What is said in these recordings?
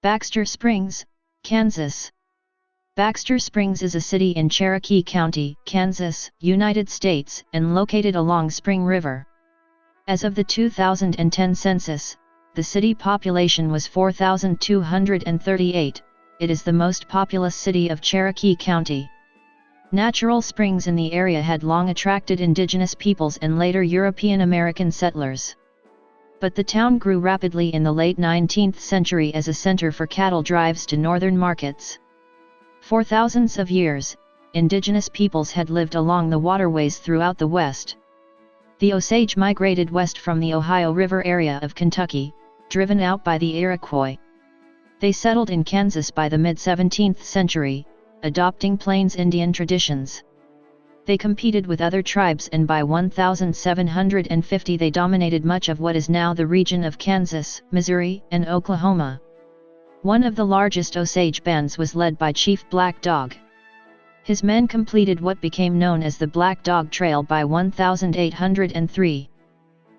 Baxter Springs, Kansas. Baxter Springs is a city in Cherokee County, Kansas, United States, and located along Spring River. As of the 2010 census, the city population was 4,238. It is the most populous city of Cherokee County. Natural springs in the area had long attracted indigenous peoples and later European American settlers. But the town grew rapidly in the late 19th century as a center for cattle drives to northern markets. For thousands of years, indigenous peoples had lived along the waterways throughout the West. The Osage migrated west from the Ohio River area of Kentucky, driven out by the Iroquois. They settled in Kansas by the mid-17th century, adopting Plains Indian traditions. They competed with other tribes, and by 1750 they dominated much of what is now the region of Kansas, Missouri, and Oklahoma. One of the largest Osage bands was led by Chief Black Dog. His men completed what became known as the Black Dog Trail by 1803.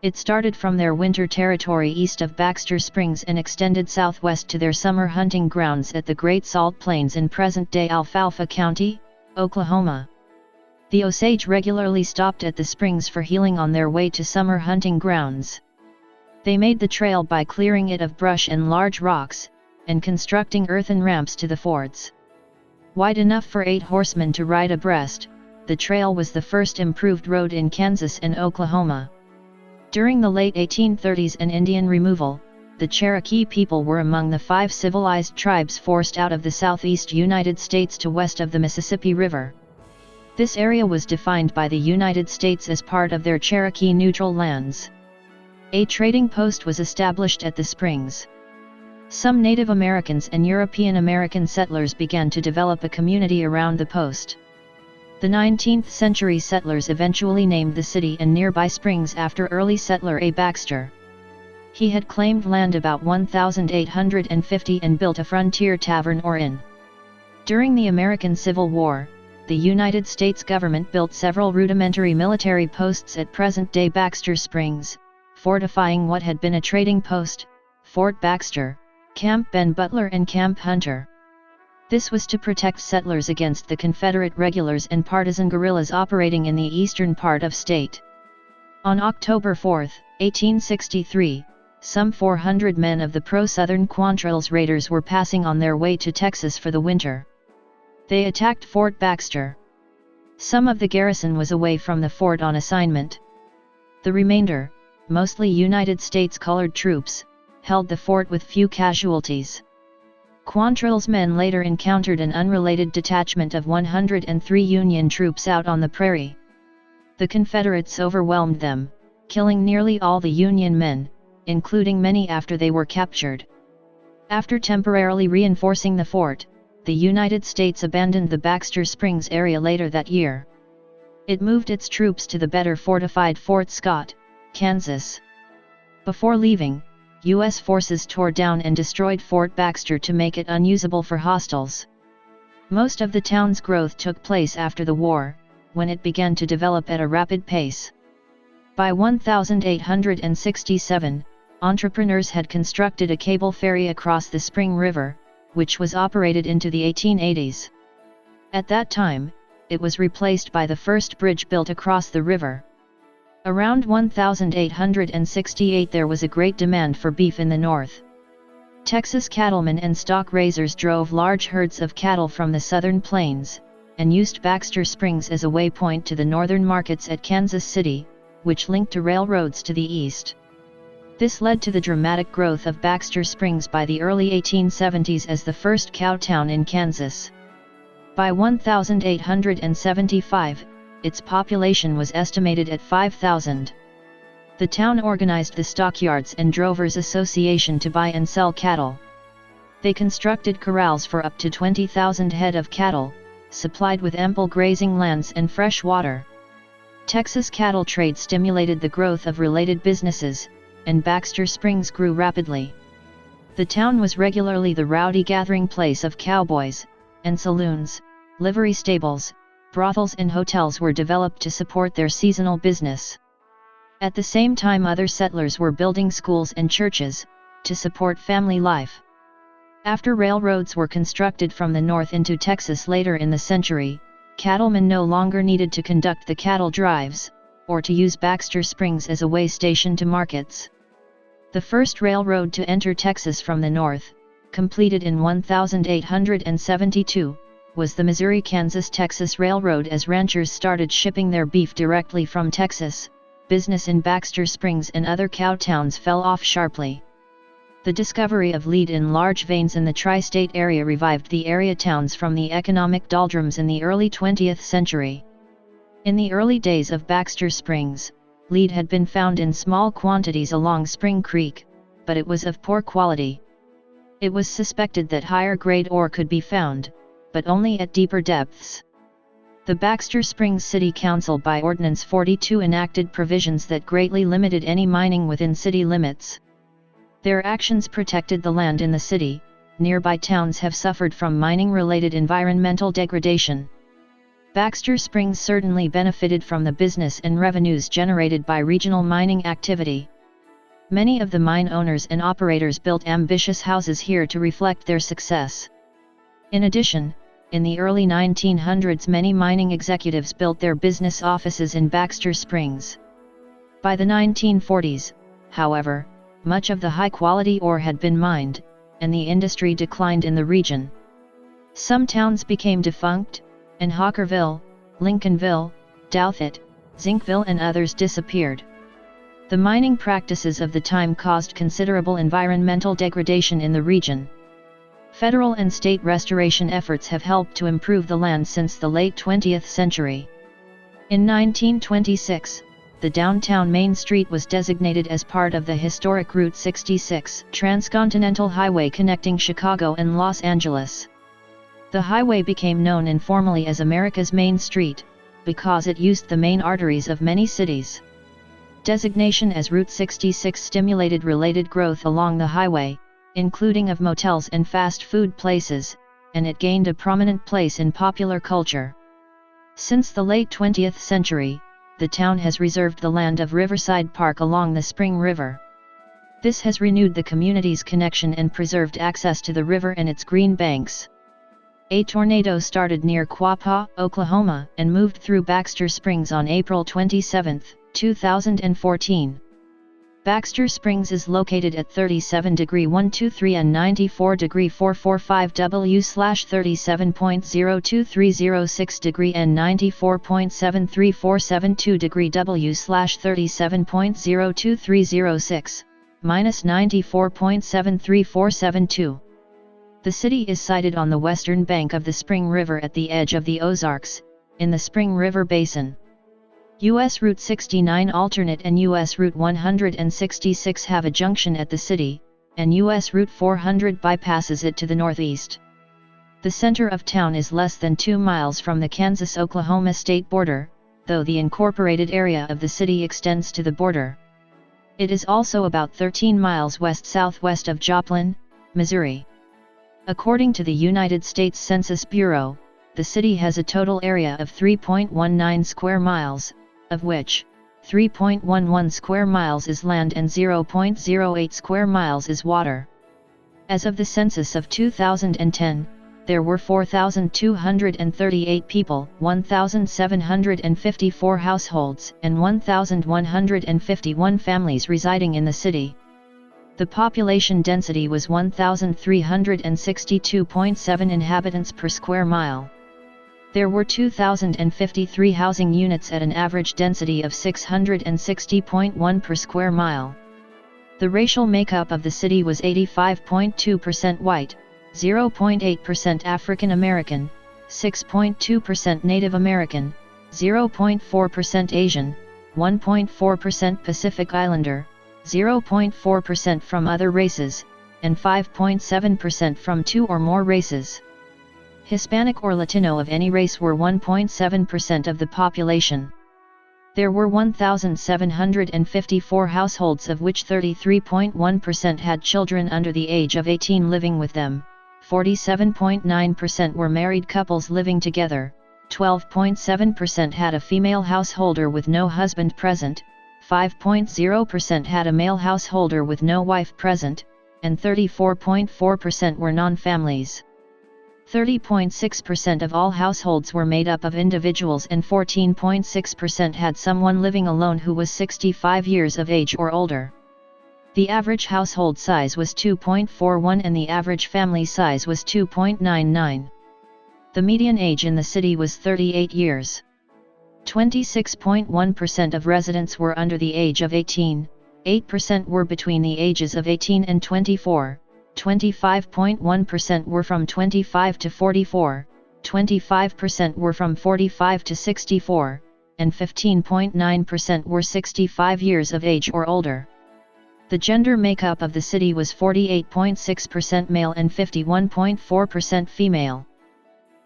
It started from their winter territory east of Baxter Springs and extended southwest to their summer hunting grounds at the Great Salt Plains in present-day Alfalfa County, Oklahoma. The Osage regularly stopped at the springs for healing on their way to summer hunting grounds. They made the trail by clearing it of brush and large rocks, and constructing earthen ramps to the fords. Wide enough for 8 horsemen to ride abreast, the trail was the first improved road in Kansas and Oklahoma. During the late 1830s and Indian removal, the Cherokee people were among the 5 civilized tribes forced out of the southeast United States to west of the Mississippi River. This area was defined by the United States as part of their Cherokee neutral lands. A trading post was established at the springs. Some Native Americans and European American settlers began to develop a community around the post. The 19th century settlers eventually named the city and nearby springs after early settler A. Baxter. He had claimed land about 1850 and built a frontier tavern or inn. During the American Civil War, the United States government built several rudimentary military posts at present-day Baxter Springs, fortifying what had been a trading post, Fort Baxter, Camp Ben Butler and Camp Hunter. This was to protect settlers against the Confederate regulars and partisan guerrillas operating in the eastern part of state. On October 4, 1863, some 400 men of the pro-Southern Quantrells Raiders were passing on their way to Texas for the winter. They attacked Fort Baxter. Some of the garrison was away from the fort on assignment. The remainder, mostly United States colored troops, held the fort with few casualties. Quantrell's men later encountered an unrelated detachment of 103 Union troops out on the prairie. The Confederates overwhelmed them, killing nearly all the Union men, including many after they were captured. After temporarily reinforcing the fort, the United States abandoned the Baxter Springs area later that year. It moved its troops to the better fortified Fort Scott, Kansas. Before leaving, U.S. forces tore down and destroyed Fort Baxter to make it unusable for hostiles. Most of the town's growth took place after the war, when it began to develop at a rapid pace. By 1867, entrepreneurs had constructed a cable ferry across the Spring River, which was operated into the 1880s. At that time, it was replaced by the first bridge built across the river. Around 1868 there was a great demand for beef in the north. Texas cattlemen and stock raisers drove large herds of cattle from the southern plains, and used Baxter Springs as a waypoint to the northern markets at Kansas City, which linked to railroads to the east. This led to the dramatic growth of Baxter Springs by the early 1870s as the first cow town in Kansas. By 1875, its population was estimated at 5,000. The town organized the Stockyards and Drovers Association to buy and sell cattle. They constructed corrals for up to 20,000 head of cattle, supplied with ample grazing lands and fresh water. Texas cattle trade stimulated the growth of related businesses, and Baxter Springs grew rapidly. The town was regularly the rowdy gathering place of cowboys, and saloons, livery stables, brothels and hotels were developed to support their seasonal business. At the same time other settlers were building schools and churches, to support family life. After railroads were constructed from the north into Texas later in the century, cattlemen no longer needed to conduct the cattle drives, or to use Baxter Springs as a way station to markets. The first railroad to enter Texas from the north, completed in 1872, was the Missouri-Kansas-Texas Railroad. As ranchers started shipping their beef directly from Texas, business in Baxter Springs and other cow towns fell off sharply. The discovery of lead in large veins in the tri-state area revived the area towns from the economic doldrums in the early 20th century. In the early days of Baxter Springs, lead had been found in small quantities along Spring Creek, but it was of poor quality. It was suspected that higher-grade ore could be found, but only at deeper depths. The Baxter Springs City Council by Ordinance 42 enacted provisions that greatly limited any mining within city limits. Their actions protected the land in the city. Nearby towns have suffered from mining-related environmental degradation. Baxter Springs certainly benefited from the business and revenues generated by regional mining activity. Many of the mine owners and operators built ambitious houses here to reflect their success. In addition, in the early 1900s many mining executives built their business offices in Baxter Springs. By the 1940s, however, much of the high-quality ore had been mined, and the industry declined in the region. Some towns became defunct, and Hawkerville, Lincolnville, Douthit, Zinkville and others disappeared. The mining practices of the time caused considerable environmental degradation in the region. Federal and state restoration efforts have helped to improve the land since the late 20th century. In 1926, the downtown Main Street was designated as part of the historic Route 66 transcontinental highway connecting Chicago and Los Angeles. The highway became known informally as America's Main Street, because it used the main arteries of many cities. Designation as Route 66 stimulated related growth along the highway, including of motels and fast food places, and it gained a prominent place in popular culture. Since the late 20th century, the town has reserved the land of Riverside Park along the Spring River. This has renewed the community's connection and preserved access to the river and its green banks. A tornado started near Quapaw, Oklahoma, and moved through Baxter Springs on April 27, 2014. Baxter Springs is located at 37°123 and 94°445 W/37.02306° and 94.73472° W/37.02306, -94.73472. The city is sited on the western bank of the Spring River at the edge of the Ozarks, in the Spring River Basin. U.S. Route 69 alternate and U.S. Route 166 have a junction at the city, and U.S. Route 400 bypasses it to the northeast. The center of town is less than 2 miles from the Kansas-Oklahoma state border, though the incorporated area of the city extends to the border. It is also about 13 miles west-southwest of Joplin, Missouri. According to the United States Census Bureau, the city has a total area of 3.19 square miles, of which 3.11 square miles is land and 0.08 square miles is water. As of the census of 2010, there were 4,238 people, 1,754 households, and 1,151 families residing in the city. The population density was 1,362.7 inhabitants per square mile. There were 2,053 housing units at an average density of 660.1 per square mile. The racial makeup of the city was 85.2% white, 0.8% African American, 6.2% Native American, 0.4% Asian, 1.4% Pacific Islander, 0.4% from other races, and 5.7% from 2 or more races. Hispanic or Latino of any race were 1.7% of the population. There were 1,754 households, of which 33.1% had children under the age of 18 living with them, 47.9% were married couples living together, 12.7% had a female householder with no husband present, 5.0% had a male householder with no wife present, and 34.4% were non-families. 30.6% of all households were made up of individuals and 14.6% had someone living alone who was 65 years of age or older. The average household size was 2.41 and the average family size was 2.99. The median age in the city was 38 years. 26.1% of residents were under the age of 18, 8% were between the ages of 18 and 24, 25.1% were from 25 to 44, 25% were from 45 to 64, and 15.9% were 65 years of age or older. The gender makeup of the city was 48.6% male and 51.4% female.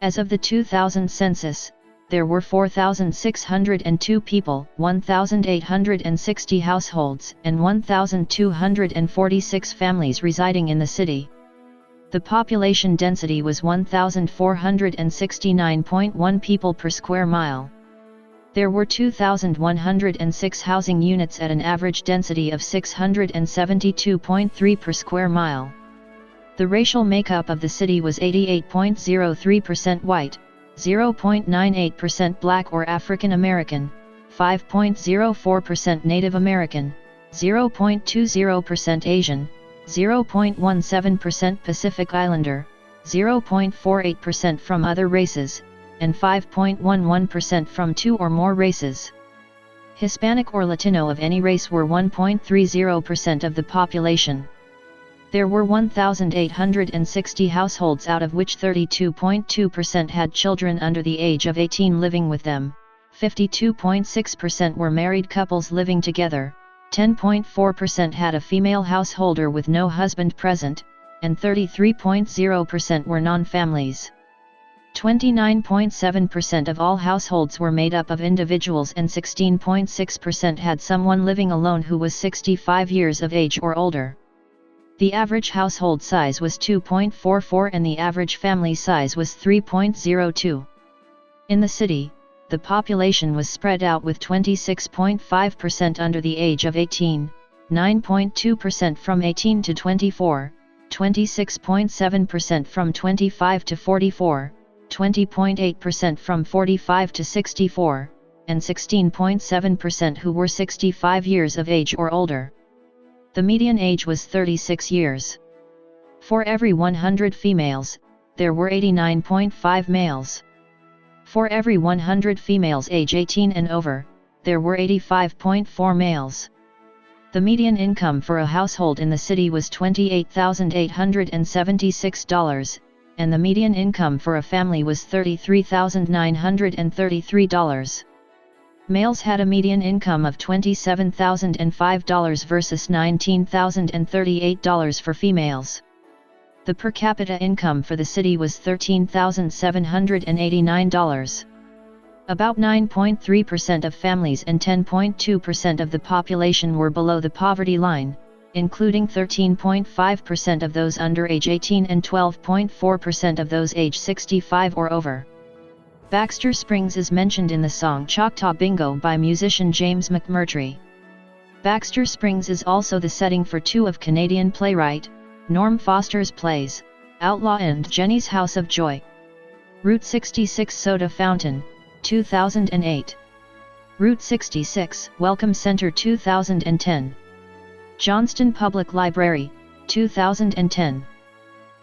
As of the 2000 census, there were 4,602 people, 1,860 households, and 1,246 families residing in the city. The population density was 1,469.1 people per square mile. There were 2,106 housing units at an average density of 672.3 per square mile. The racial makeup of the city was 88.03% white, 0.98% Black or African American, 5.04% Native American, 0.20% Asian, 0.17% Pacific Islander, 0.48% from other races, and 5.11% from two or more races. Hispanic or Latino of any race were 1.30% of the population. There were 1,860 households out of which 32.2% had children under the age of 18 living with them, 52.6% were married couples living together, 10.4% had a female householder with no husband present, and 33.0% were non-families. 29.7% of all households were made up of individuals and 16.6% had someone living alone who was 65 years of age or older. The average household size was 2.44 and the average family size was 3.02. In the city, the population was spread out with 26.5% under the age of 18, 9.2% from 18 to 24, 26.7% from 25 to 44, 20.8% from 45 to 64, and 16.7% who were 65 years of age or older. The median age was 36 years. For every 100 females, there were 89.5 males. For every 100 females age 18 and over, there were 85.4 males. The median income for a household in the city was $28,876, and the median income for a family was $33,933. Males had a median income of $27,005 versus $19,038 for females. The per capita income for the city was $13,789. About 9.3% of families and 10.2% of the population were below the poverty line, including 13.5% of those under age 18 and 12.4% of those age 65 or over. Baxter Springs is mentioned in the song Choctaw Bingo by musician James McMurtry. Baxter Springs is also the setting for two of Canadian playwright Norm Foster's plays, Outlaw and Jenny's House of Joy. Route 66 Soda Fountain, 2008. Route 66 Welcome Center 2010. Johnston Public Library, 2010.